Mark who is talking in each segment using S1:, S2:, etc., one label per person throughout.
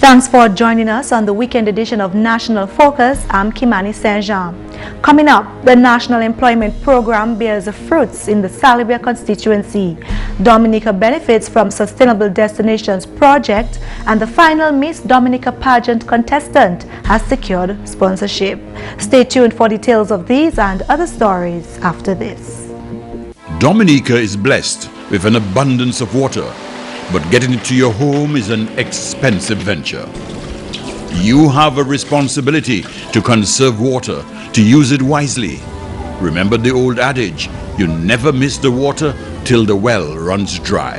S1: Thanks for joining us on the weekend edition of National Focus. I'm Kimani Saint-Jean. Coming up, the National Employment Program bears fruits in the Salibia constituency. Dominica benefits from Sustainable Destinations project, and the final Miss Dominica pageant contestant has secured sponsorship. Stay tuned for details of these and other stories after this.
S2: Dominica is blessed with an abundance of water, but getting it to your home is an expensive venture. You have a responsibility to conserve water, to use it wisely. Remember the old adage, you never miss the water till the well runs dry.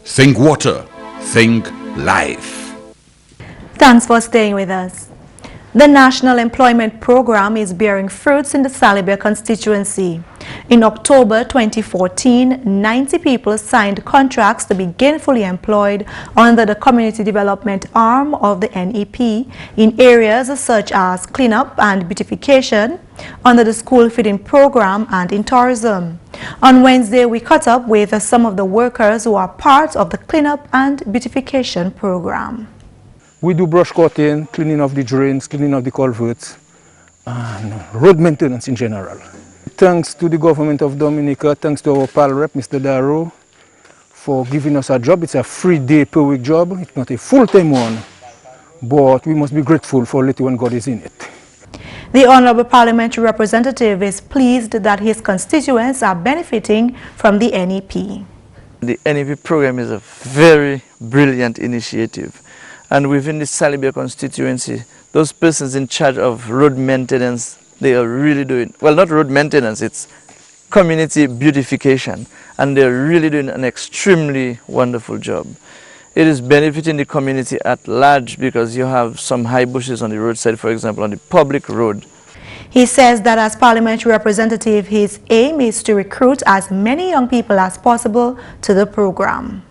S2: Think water, think life.
S1: Thanks for staying with us. The National Employment Program is bearing fruits in the Salibia constituency. In October 2014, 90 people signed contracts to be gainfully employed under the community development arm of the NEP in areas such as cleanup and beautification, under the school feeding program, and in tourism. On Wednesday, we caught up with some of the workers who are part of the cleanup and beautification program.
S3: We do brush cutting, cleaning of the drains, cleaning of the culverts, and road maintenance in general. Thanks to the government of Dominica, thanks to our pal rep, Mr. Darrow, for giving us a job. It's a 3-day per week job. It's not a full-time one, but we must be grateful for little when God is in it.
S1: The Honorable Parliamentary Representative is pleased that his constituents are benefiting from the NEP.
S4: The NEP program is a very brilliant initiative. And within the Salibia constituency, those persons in charge of road maintenance, they are really doing, well, not road maintenance, it's community beautification. And they're really doing an extremely wonderful job. It is benefiting the community at large because you have some high bushes on the roadside, for example, on the public road.
S1: He says that as parliamentary representative, his aim is to recruit as many young people as possible to the program.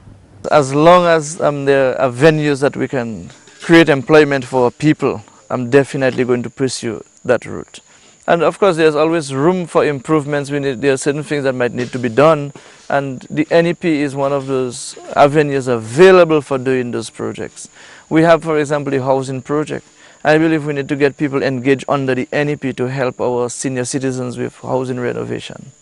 S4: As long as there are venues that we can create employment for people, I'm definitely going to pursue that route. And of course, there's always room for improvements. There are certain things that might need to be done, and the NEP is one of those avenues available for doing those projects. We have, for example, the housing project. I believe we need to get people engaged under the NEP to help our senior citizens with housing renovation.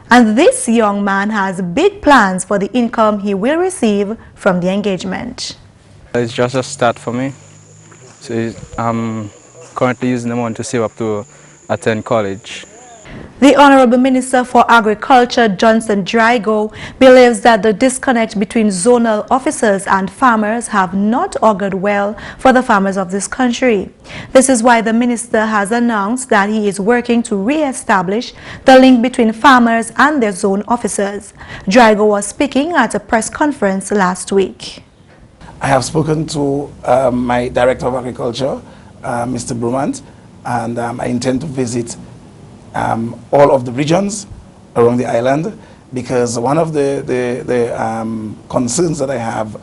S1: And this young man has big plans for the income he will receive from the engagement.
S5: It's just a start for me. So I'm currently using the money to save up to attend college.
S1: The Honorable Minister for Agriculture, Johnson Drygo, believes that the disconnect between zonal officers and farmers have not augured well for the farmers of this country. This is why the minister has announced that he is working to re-establish the link between farmers and their zone officers. Drygo was speaking at a press conference last week.
S6: I have spoken to my Director of Agriculture, Mr. Brumant, and I intend to visit all of the regions around the island, because one of the concerns that I have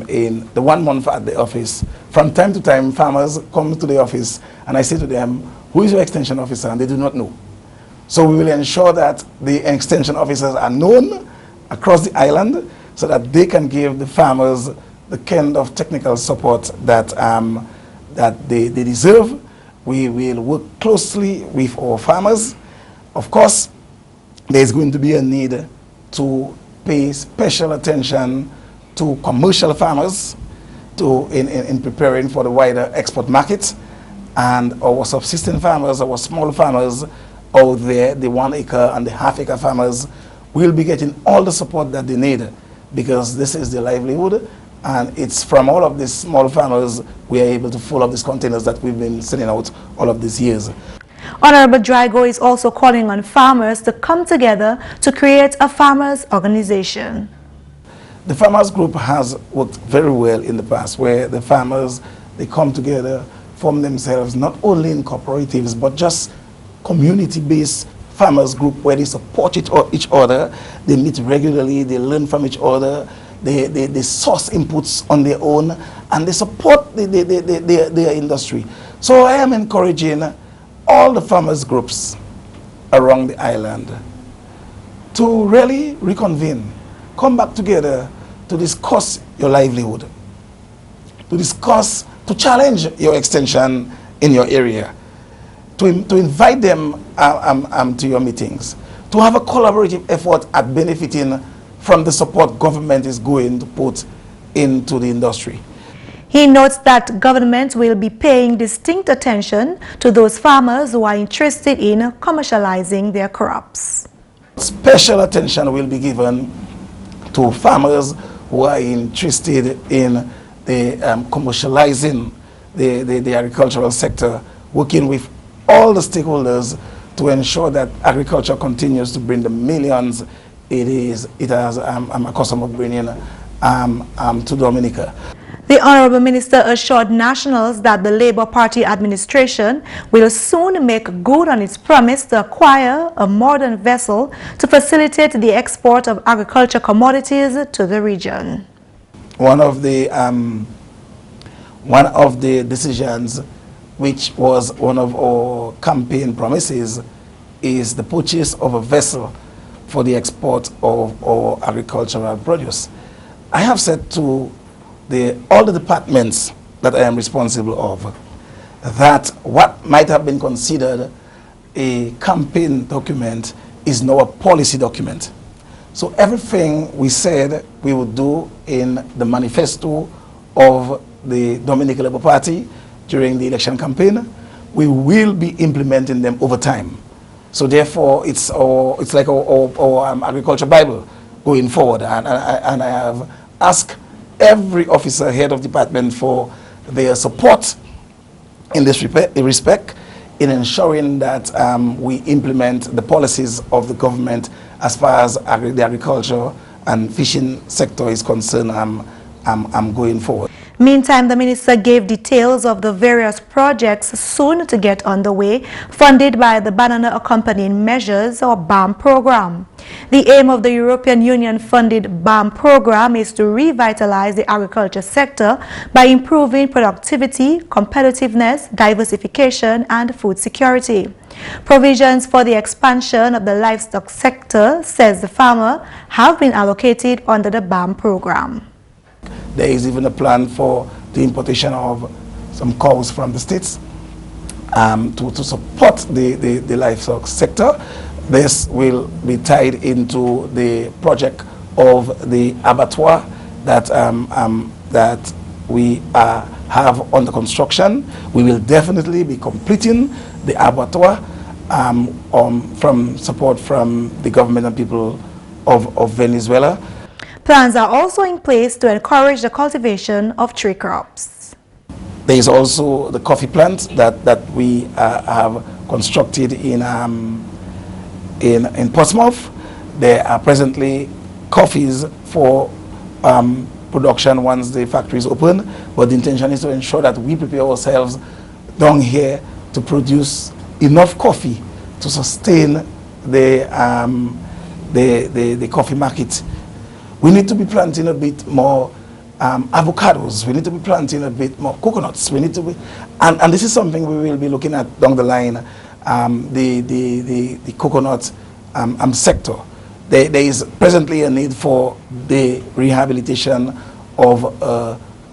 S6: in the 1 month at the office, from time to time farmers come to the office and I say to them, who is your extension officer? And they do not know. So we will ensure that the extension officers are known across the island so that they can give the farmers the kind of technical support that, that they deserve. We will work closely with our farmers. Of course, there's going to be a need to pay special attention to commercial farmers in preparing for the wider export market, and our subsistence farmers, our small farmers out there, the 1 acre and the half-acre farmers, will be getting all the support that they need, because this is their livelihood. And it's from all of these small farmers we are able to fill up these containers that we've been sending out all of these years.
S1: Honorable Drygo is also calling on farmers to come together to create a farmers' organization.
S6: The farmers group has worked very well in the past, where the farmers, they come together, form themselves not only in cooperatives but just community-based farmers group where they support each other, they meet regularly, they learn from each other. They source inputs on their own, and they support their industry. So I am encouraging all the farmers groups around the island to really reconvene, come back together to discuss your livelihood, to discuss, to challenge your extension in your area, to invite them to your meetings, to have a collaborative effort at benefiting from the support government is going to put into the industry.
S1: He notes that government will be paying distinct attention to those farmers who are interested in commercializing their crops.
S6: Special attention will be given to farmers who are interested in the commercializing the agricultural sector, working with all the stakeholders to ensure that agriculture continues to bring the millions it has accustomed of bringing to Dominica.
S1: The Honorable Minister assured nationals that the Labour Party administration will soon make good on its promise to acquire a modern vessel to facilitate the export of agriculture commodities to the region.
S6: One of the decisions, which was one of our campaign promises, is the purchase of a vessel for the export of our agricultural produce. I have said to all the departments that I am responsible of that what might have been considered a campaign document is now a policy document. So everything we said we would do in the manifesto of the Dominican Labour Party during the election campaign, we will be implementing them over time. So therefore, it's like our agriculture Bible going forward. And I have asked every officer, head of department, for their support in this respect, in ensuring that we implement the policies of the government as far as the agriculture and fishing sector is concerned. I'm going forward.
S1: Meantime, the minister gave details of the various projects soon to get underway, funded by the Banana Accompanying Measures or BAM program. The aim of the European Union-funded BAM program is to revitalize the agriculture sector by improving productivity, competitiveness, diversification, and food security. Provisions for the expansion of the livestock sector, says the farmer, have been allocated under the BAM program.
S6: There is even a plan for the importation of some cows from the States to support the livestock sector. This will be tied into the project of the abattoir that we have under construction. We will definitely be completing the abattoir from support from the government and people of Venezuela.
S1: Plans are also in place to encourage the cultivation of tree crops.
S6: There is also the coffee plant that we have constructed in Portsmouth. There are presently coffees for production once the factory is open, but the intention is to ensure that we prepare ourselves down here to produce enough coffee to sustain the coffee market. We need to be planting a bit more avocados. We need to be planting a bit more coconuts. We need to be, and this is something we will be looking at down the line. The coconut sector. There is presently a need for the rehabilitation of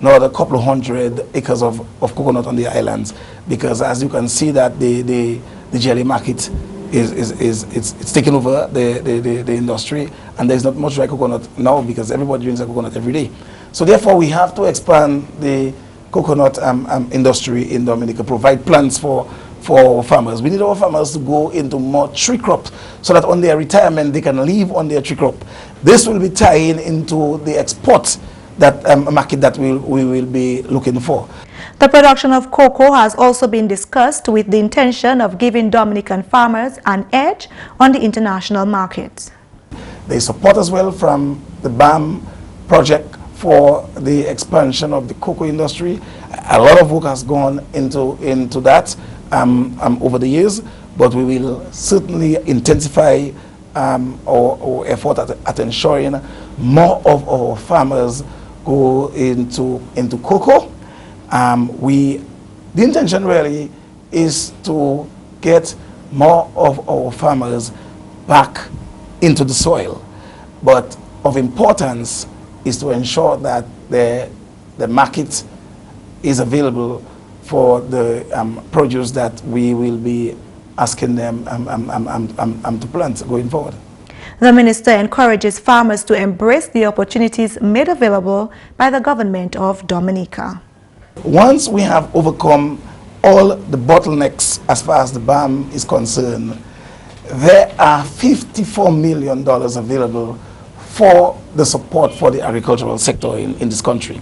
S6: another couple of hundred acres of coconut on the islands, because as you can see that the jelly market it's taken over the industry, and there's not much dry coconut now because everybody drinks a coconut every day. So therefore we have to expand the coconut industry in Dominica, provide plans for our farmers. We need our farmers to go into more tree crops so that on their retirement they can live on their tree crop. This will be tying into the export market that we will be looking for.
S1: The production of cocoa has also been discussed with the intention of giving Dominican farmers an edge on the international market.
S6: There is support as well from the BAM project for the expansion of the cocoa industry. A lot of work has gone into that over the years, but we will certainly intensify our effort at ensuring more of our farmers go into cocoa. The intention really is to get more of our farmers back into the soil, but of importance is to ensure that the market is available for the produce that we will be asking them to plant going forward.
S1: The minister encourages farmers to embrace the opportunities made available by the government of Dominica.
S6: Once we have overcome all the bottlenecks as far as the BAM is concerned, there are $54 million available for the support for the agricultural sector in this country.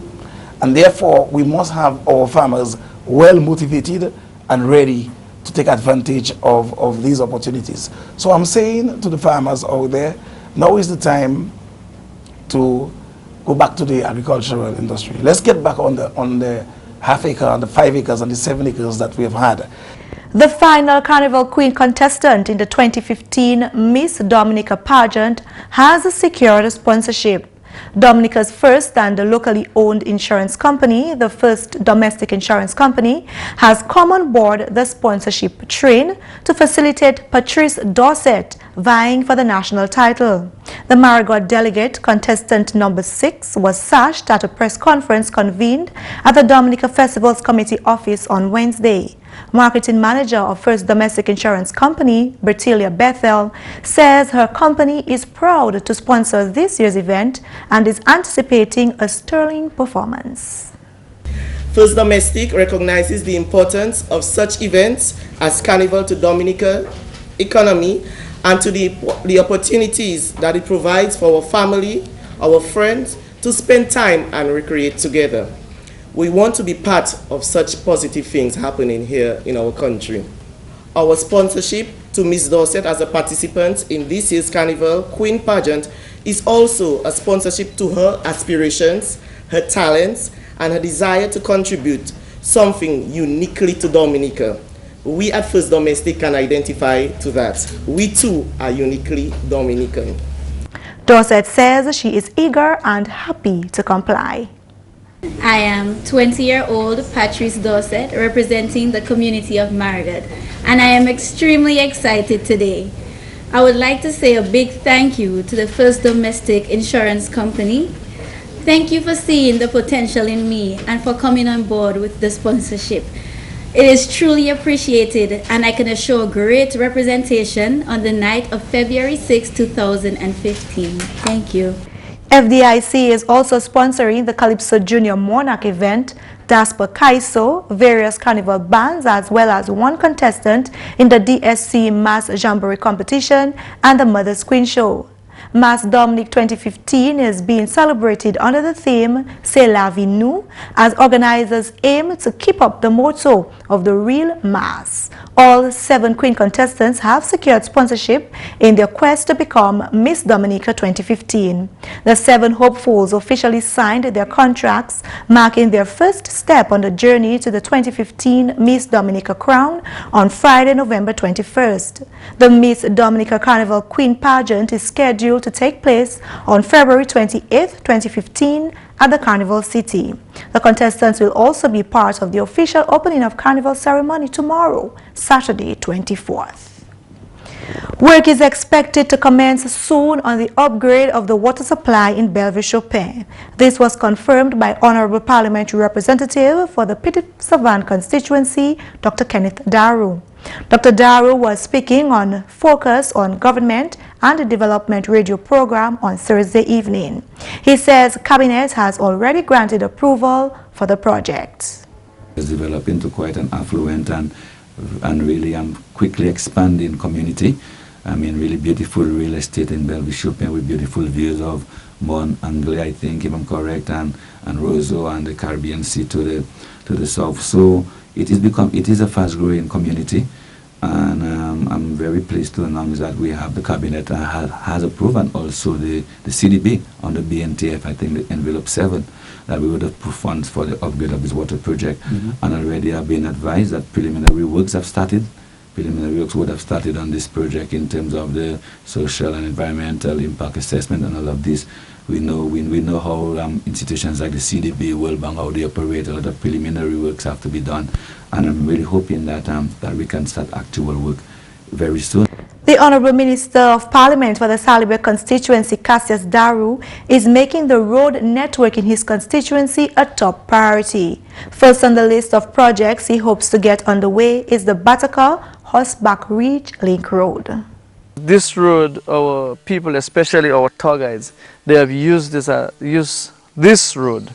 S6: And therefore, we must have our farmers well motivated and ready to take advantage of these opportunities. So I'm saying to the farmers out there, now is the time to go back to the agricultural industry. Let's get back on the half acre, on the 5 acres, and the 7 acres that we have had.
S1: The final Carnival Queen contestant in the 2015 Miss Dominica pageant has secured a sponsorship. Dominica's first and locally owned insurance company, the first domestic insurance company, has come on board the sponsorship train to facilitate Patrice Dorset vying for the national title. The Marigot delegate, contestant number 6, was sashed at a press conference convened at the Dominica Festivals Committee office on Wednesday. Marketing manager of First Domestic Insurance Company, Bertilia Bethel, says her company is proud to sponsor this year's event and is anticipating a sterling performance.
S7: First Domestic recognizes the importance of such events as Carnival to Dominica economy and to the opportunities that it provides for our family, our friends, to spend time and recreate together. We want to be part of such positive things happening here in our country. Our sponsorship to Miss Dorset as a participant in this year's Carnival Queen pageant is also a sponsorship to her aspirations, her talents, and her desire to contribute something uniquely to Dominica. We at First Domestic can identify to that. We too are uniquely Dominican.
S1: Dorset says she is eager and happy to comply.
S8: I am 20-year-old Patrice Dorset, representing the community of Marigot, and I am extremely excited today. I would like to say a big thank you to the First Domestic Insurance Company. Thank you for seeing the potential in me and for coming on board with the sponsorship. It is truly appreciated, and I can assure great representation on the night of February 6, 2015. Thank you.
S1: FDIC is also sponsoring the Calypso Junior Monarch event, Dasper Kaiso, various carnival bands, as well as one contestant in the DSC Mass Jamboree competition and the Mother's Queen Show. Mass Dominic 2015 is being celebrated under the theme C'est la vie nous, as organizers aim to keep up the motto of the real Mass. All 7 Queen contestants have secured sponsorship in their quest to become Miss Dominica 2015. The 7 hopefuls officially signed their contracts, marking their first step on the journey to the 2015 Miss Dominica crown on Friday, November 21st. The Miss Dominica Carnival Queen pageant is scheduled to take place on February 28, 2015 at the Carnival City. The contestants will also be part of the official opening of Carnival ceremony tomorrow, Saturday 24th. Work is expected to commence soon on the upgrade of the water supply in Bellevue-Chopin. This was confirmed by Honorable Parliamentary Representative for the Petit-Savane constituency, Dr. Kenneth Daru. Dr. Daru was speaking on Focus on Government and the Development radio program on Thursday evening. He says Cabinet has already granted approval for the project.
S9: It's developed into quite an affluent and really quickly expanding community. I mean, really beautiful real estate in Bellevue-Chopin with beautiful views of Mont Anglais, I think, if I'm correct, and Roseau and the Caribbean Sea to the south. So it is a fast-growing community, and I'm very pleased to announce that we have the cabinet has approved, and also the CDB on the BNTF, I think the envelope 7, that we would have put funds for the upgrade of this water project. And already I've been advised that preliminary works have started. Preliminary works would have started on this project in terms of the social and environmental impact assessment and all of this. We know how institutions like the CDB, World Bank, how they operate. A lot of preliminary works have to be done, and I'm really hoping that that we can start actual work very soon.
S1: The Honorable Minister of Parliament for the Salibia constituency, Cassius Daru, is making the road network in his constituency a top priority. First on the list of projects he hopes to get underway is the Bataka-Horseback Ridge Link Road.
S4: This road, our people, especially our tour guides, they have used this road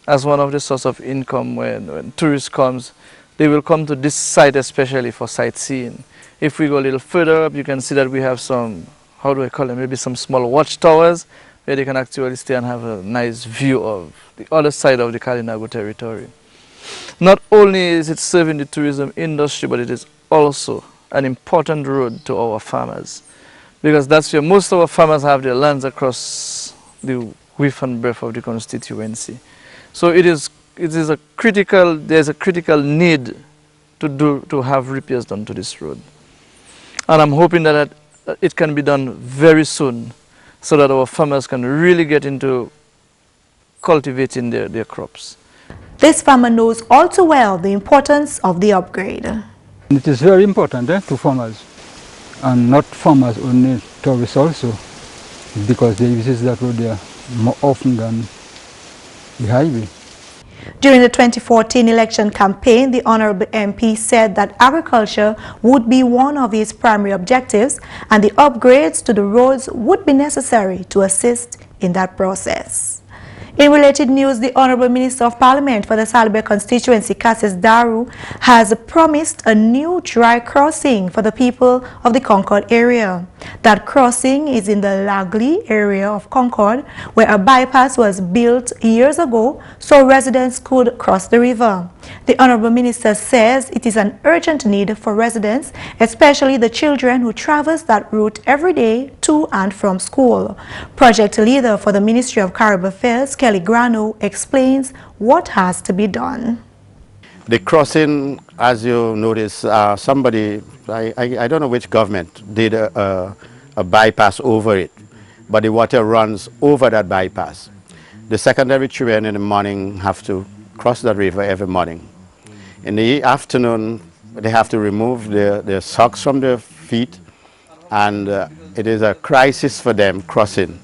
S4: as one of the source of income when tourists comes. They will come to this site especially for sightseeing. If we go a little further up, you can see that we have some, how do I call them, maybe some small watchtowers where they can actually stay and have a nice view of the other side of the Kalinago territory. Not only is it serving the tourism industry, but it is also an important road to our farmers, because that's where most of our farmers have their lands across the width and breadth of the constituency. So there's a critical need to have repairs done to this road. And I'm hoping that it can be done very soon so that our farmers can really get into cultivating their crops.
S1: This farmer knows all too well the importance of the upgrade.
S3: It is very important to farmers, and not farmers only, tourists also, because they visit that road there more often than the highway.
S1: During the 2014 election campaign, the Honorable MP said that agriculture would be one of his primary objectives and the upgrades to the roads would be necessary to assist in that process. In related news, the Honorable Minister of Parliament for the Salibia constituency, Cassius Daru, has promised a new dry crossing for the people of the Concord area. That crossing is in the Lagley area of Concord, where a bypass was built years ago so residents could cross the river. The Honorable Minister says it is an urgent need for residents, especially the children who traverse that route every day to and from school. Project leader for the Ministry of Caribbean Affairs, Kelly Grano, explains what has to be done.
S10: The crossing, as you notice, somebody, I don't know which government, did a bypass over it, but the water runs over that bypass. The secondary children in the morning have to cross that river every morning. In the afternoon, they have to remove their socks from their feet, and it is a crisis for them crossing,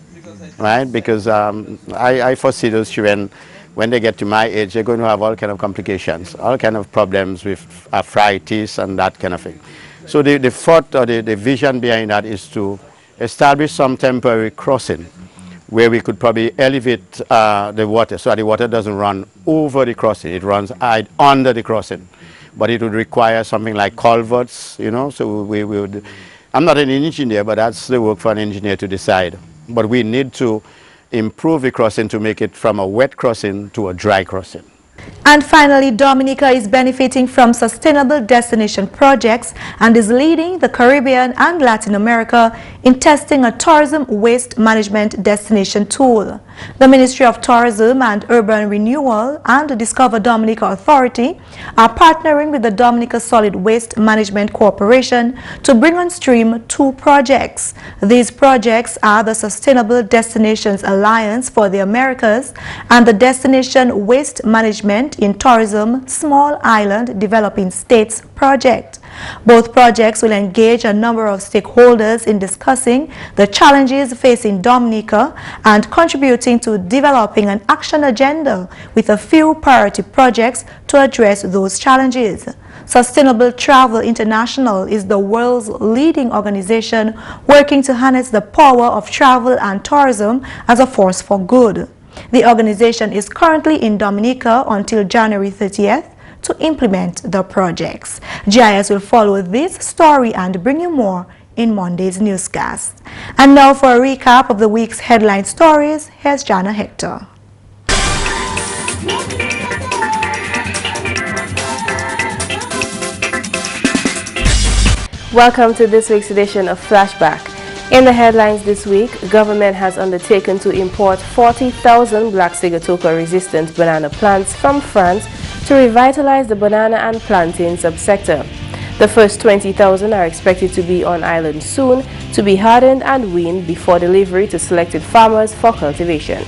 S10: right? Because I foresee those children, when they get to my age, they're going to have all kind of complications, all kind of problems with arthritis and that kind of thing. So the thought or the vision behind that is to establish some temporary crossing where we could probably elevate the water so that the water doesn't run over the crossing, it runs under the crossing. But it would require something like culverts, you know, so we would, I'm not an engineer, but that's the work for an engineer to decide. But we need to improve the crossing to make it from a wet crossing to a dry crossing.
S1: And finally, Dominica is benefiting from sustainable destination projects and is leading the Caribbean and Latin America in testing a tourism waste management destination tool. The Ministry of Tourism and Urban Renewal and the Discover Dominica Authority are partnering with the Dominica Solid Waste Management Corporation to bring on stream 2 projects. These projects are the Sustainable Destinations Alliance for the Americas and the Destination Waste Management in Tourism Small Island Developing States project. Both projects will engage a number of stakeholders in discussing the challenges facing Dominica and contributing to developing an action agenda with a few priority projects to address those challenges. Sustainable Travel International is the world's leading organization working to harness the power of travel and tourism as a force for good. The organization is currently in Dominica until January 30th to implement the projects. GIS will follow this story and bring you more in Monday's newscast. And now for a recap of the week's headline stories, here's Jarna Hector.
S11: Welcome to this week's edition of Flashback. In the headlines this week, government has undertaken to import 40,000 black sigatoka resistant banana plants from France to revitalize the banana and plantain subsector. The first 20,000 are expected to be on island soon to be hardened and weaned before delivery to selected farmers for cultivation.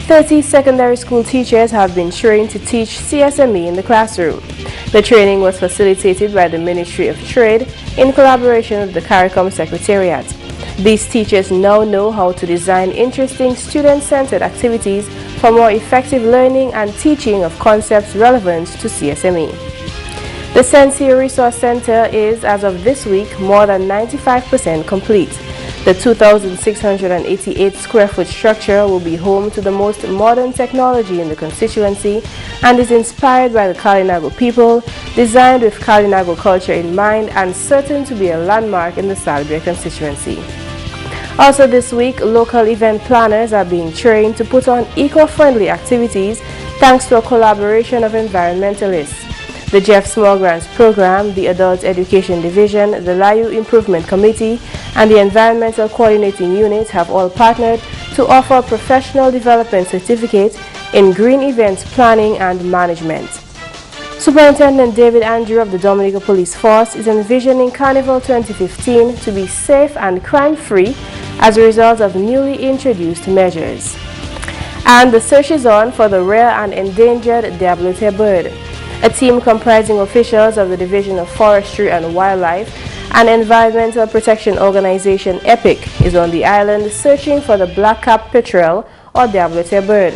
S11: 30 secondary school teachers have been trained to teach CSME in the classroom. The training was facilitated by the Ministry of Trade in collaboration with the CARICOM Secretariat. These teachers now know how to design interesting student-centered activities for more effective learning and teaching of concepts relevant to CSME. The Sensi Resource Center is, as of this week, more than 95% complete. The 2,688 square foot structure will be home to the most modern technology in the constituency and is inspired by the Kalinago people, designed with Kalinago culture in mind, and certain to be a landmark in the Salibia constituency. Also this week, local event planners are being trained to put on eco-friendly activities thanks to a collaboration of environmentalists. The Jeff Small Grants Program, the Adult Education Division, the Layu Improvement Committee, and the Environmental Coordinating Unit have all partnered to offer a professional development certificate in green events planning and management. Superintendent David Andrew of the Dominica Police Force is envisioning Carnival 2015 to be safe and crime-free as a result of newly introduced measures. And the search is on for the rare and endangered Diablote bird. A team comprising officials of the Division of Forestry and Wildlife and environmental protection organization EPIC is on the island searching for the black-capped petrel or Diablote bird.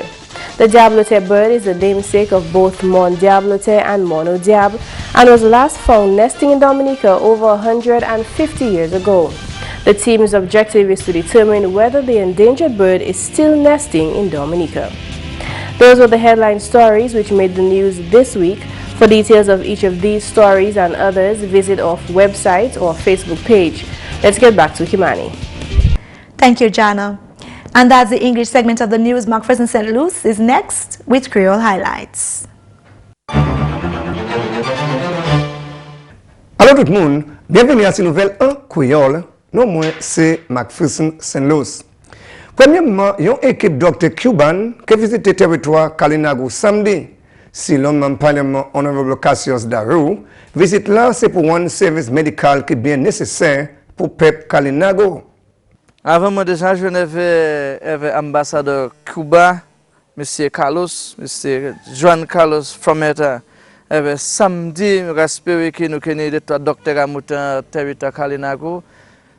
S11: The Diablote bird is the namesake of both Mon Diablote and Mono Diab and was last found nesting in Dominica over 150 years ago. The team's objective is to determine whether the endangered bird is still nesting in Dominica. Those were the headline stories which made the news this week. For details of each of these stories and others, visit our website or Facebook page. Let's get back to Kimani.
S1: Thank you, Jarna. And that's the English segment of the news. McPherson St. Luce is next with Creole highlights.
S12: Alors tout le monde, bienvenue à cette nouvelle en créole. Non moins c'est McPherson St. Luce. Premièrement, il y a une équipe docteur cuban qui a visité le territoire Kalinago samedi. Si l'homme parlement Honorable Cassius Darou, visite là, c'est pour un service médical qui est bien nécessaire pour peuple Kalinago.
S4: Avant moi déjà, je avais ambassadeur Cuba, M. Carlos, M. Juan Carlos Frometa. Samedi, j'espère que nous connaissons le docteur Amoutan territoire Kalinago.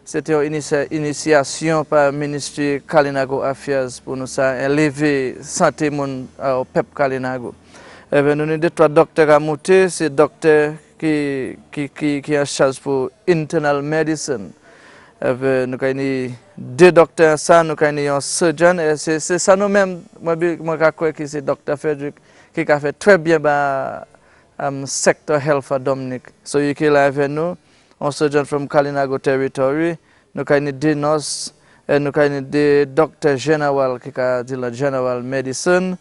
S4: C'était une initiation par le ministère Kalinago Affairs pour nous élever la santé au peuple Kalinago. Nous avons deux docteurs Amouté, c'est docteur qui est en charge pour internal medicine. Nous avons deux docteurs, nous avons un surgeon, et c'est ça nous-mêmes, je crois que c'est docteur Frederick qui a fait très bien le secteur health à Dominique. So you can live avec nous, un surgeon from Kalinago territory, nous avons deux nurses, et nous avons deux docteurs généraux qui ont la general medicine.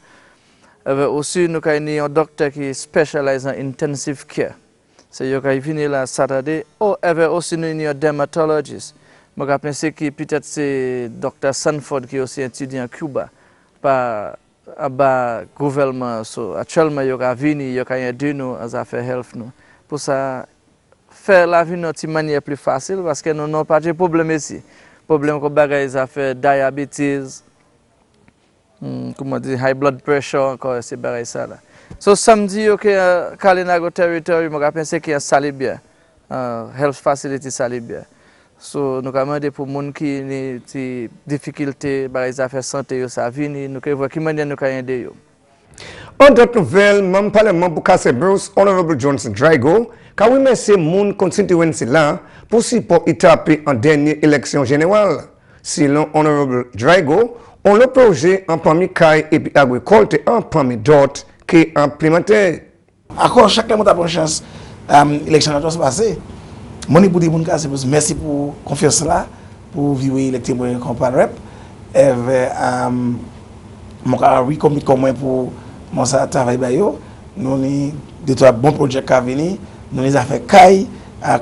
S4: Aussi, nous avons un docteur qui spécialise en intensive care. C'est lui qui vient là Saturday. Aussi, nous avons un dermatologist. Je pense que peut-être c'est Dr. Sanford qui est aussi étudiant à Cuba par le gouvernement. So, actuellement, il a venu, il a aidé nous à faire health. Pour ça, faire la vie de manière plus facile parce que nous n'avons pas de problème ici. Le problème que nous avons diabète, comment dire, high blood pressure, encore c'est pareil ça là. So samedi, Kalinago territory, je pense qu'il y a Salibia, health facility Salibia. So nous avons demandé pour les gens qui ont des difficultés, par les affaires santé, ça vient, nous avons voir Kimani nous avons aider.
S12: En d'autres nouvelles, mon parlement pour casser Bruce, Honorable Johnson Drago, car oui, mais c'est mon constituency là pour support étaper en dernière élection générale. Selon Honorable Drago, on le projet en premier caille et puis agriculture en premier d'autres qui est implémenté.
S6: Encore chacun a une chance, l'élection a passé. Mon époux dit merci pour la confiance là, pour vivre l'élection comme par rep. Et mon cas, oui, comme pour mon travail, nous avons deux bons projets qui viennent, nous avons fait caille,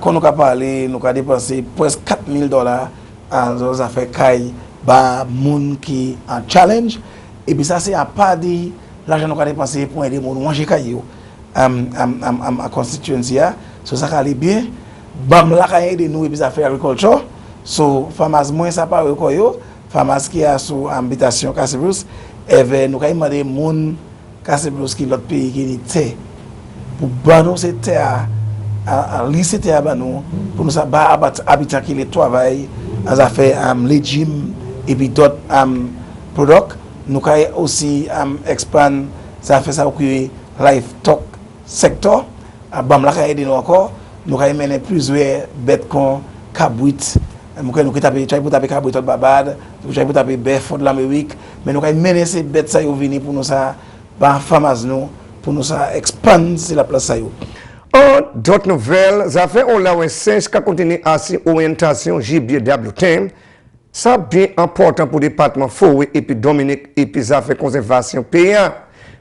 S6: quand nous avons parlé, nous avons dépensé presque $4,000 dans les affaires caille. Bah moun qui en challenge et puis ça c'est à part de l'argent qu'on a dépensé pour aider moun manger caillou à constituency so ça aller bien bam la caille de nous et puis ça fait agriculture so farmers moins ça pas yo farmers qui a sous habitation Cassibus Eve nous kay demander moun kase bloski l'autre pays qui ni te pour ban nous c'était à lycée te ba nous pour nous ça ba habitant qui le travail as a fait légime et puis d'autres produits nous kay aussi expand ça fait ça que livestock sector bam la kay aider nous encore nous kay mener plusieurs bêtes comme cabrit nous taper cabrit tout babade nous taper bœuf de l'Amérique mais nous kay mener ces bêtes ça yo venir pour nous ça ba farmers nous pour nous ça expand sur la place ça yo.
S12: D'autres nouvelles, ça fait on l'a un singe qui continue à orientation JBWT. Ça bien important pour le département Forêt et puis Dominique et puis ça fait conservation payant.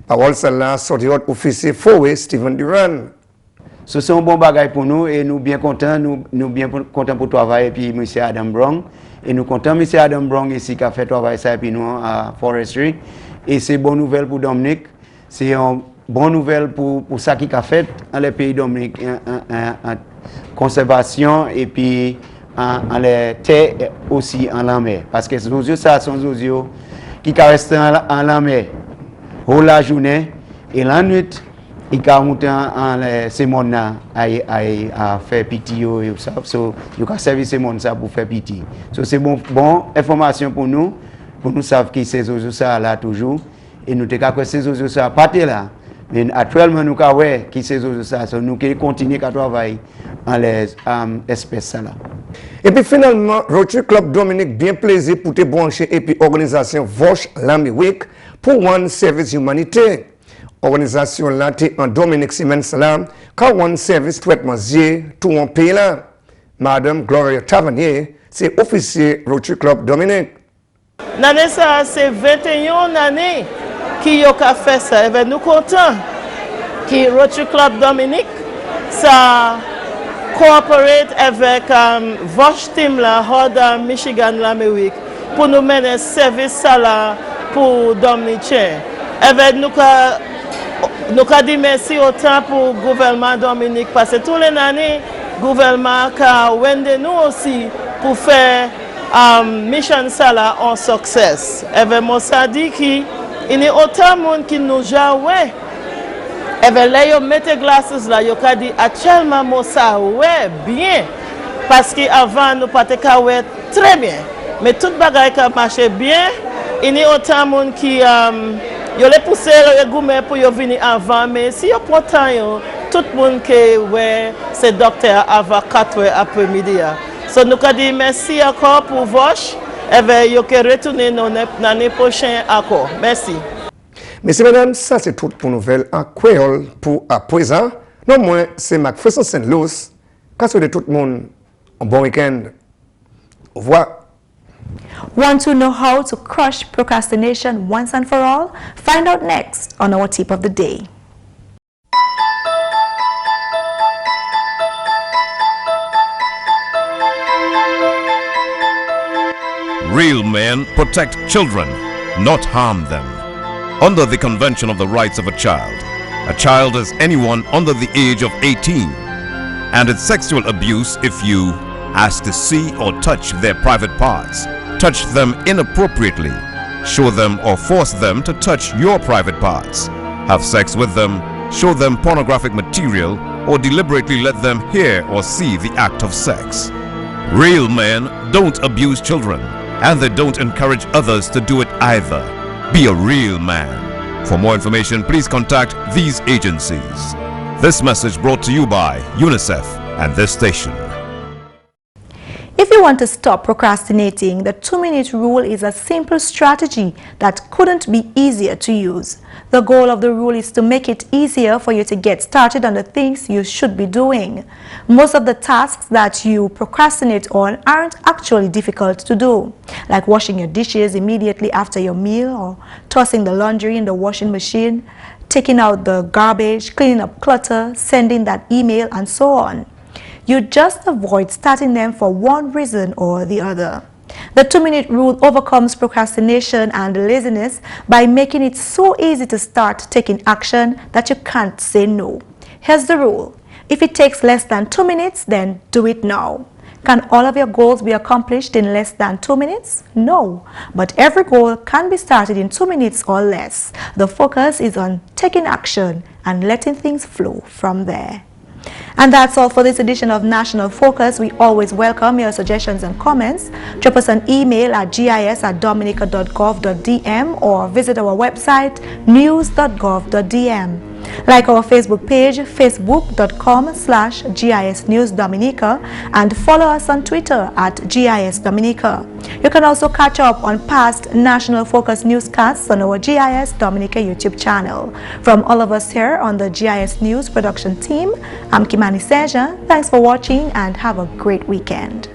S12: Parole celle-là sorti autre officier Forêt Stephen Duran.
S13: C'est un bon bagage pour nous et nous bien contents, nous bien contents pour travailler puis monsieur Adam Brown et nous contents monsieur Adam Brown ici qui a fait travail ça puis nous à Forestry et c'est bonne nouvelle pour Dominique, c'est une bonne nouvelle pour ça qui a fait dans les pays Dominique en conservation et puis en les terres aussi en la mer parce que ces oiseaux ça sont des oiseaux qui restent en la mer la journée et la nuit ils montent en ces mondes à faire pitié et ça so you can servir ces mondes ça pour faire pitié so c'est bon information pour nous savent que ces oiseaux ça là toujours et nous te que ces oiseaux ça partir là mais actuellement nous ka ouais qui ces oiseaux ça so nous continuer à travailler en les espèces là.
S12: Et puis finalement Rotary Club Dominique bien plaisir pour te brancher et puis organisation Vosh l'Amérique pour one service humanité. Organisation là en Dominique Siemens là quand one service traitement tout en pays là. Madame Gloria Tavernier, c'est officier Rotary Club Dominique.
S14: L'année ça c'est 21 années qui a fait ça et nous contents que Rotary Club Dominique ça coopérate avec Vosh Team là de Michigan l'Amérique pour nous mener service ça là pour Dominicains. Et nous dit merci autant pour le gouvernement Dominique parce que tous les années le gouvernement a aidé nous aussi pour faire mission ça là en succès. Et moi ça dit qu'il y a autant de monde qui nous joue. Et bien là, yo mette glasses là, yo ka dit actuellement moi ça ouais bien parce qu'avant nous pas très bien. Mais tout bagaille qui marche bien, il y a autant de monde qui yo les pousser les gourmet pour yo venir avant mais si yo pourtant yo tout le monde qui ouais c'est docteur avant 4h après-midi. So nous ka dit merci encore pour Vosh et bien yo que retourner l'année prochaine encore. Merci.
S12: Messieurs, mesdames, ça c'est tout pour nouvelle en créole pour à présent. Non moins, c'est McPherson St. Luce. Qu'est-ce que tout le monde, un bon week-end. Au revoir.
S1: Want to know how to crush procrastination once and for all? Find out next on our tip of the day.
S15: Real men protect children, not harm them. Under the Convention of the Rights of a child is anyone under the age of 18, and it's sexual abuse if you ask to see or touch their private parts, touch them inappropriately, show them or force them to touch your private parts, have sex with them, show them pornographic material, or deliberately let them hear or see the act of sex. Real men don't abuse children, and they don't encourage others to do it either. Be a real man. For more information, please contact these agencies. This message brought to you by UNICEF and this station.
S1: If you want to stop procrastinating, the 2-minute rule is a simple strategy that couldn't be easier to use. The goal of the rule is to make it easier for you to get started on the things you should be doing. Most of the tasks that you procrastinate on aren't actually difficult to do, like washing your dishes immediately after your meal, or tossing the laundry in the washing machine, taking out the garbage, cleaning up clutter, sending that email, and so on. You just avoid starting them for one reason or the other. The 2-minute rule overcomes procrastination and laziness by making it so easy to start taking action that you can't say no. Here's the rule. If it takes less than 2 minutes, then do it now. Can all of your goals be accomplished in less than 2 minutes? No, but every goal can be started in 2 minutes or less. The focus is on taking action and letting things flow from there. And that's all for this edition of National Focus. We always welcome your suggestions and comments. Drop us an email at gis@dominica.gov.dm or visit our website news.gov.dm. Like our Facebook page, facebook.com/GIS News Dominica, and follow us on Twitter at GIS Dominica. You can also catch up on past National Focus newscasts on our GIS Dominica YouTube channel. From all of us here on the GIS News production team, I'm Kimani. Thanks for watching and have a great weekend.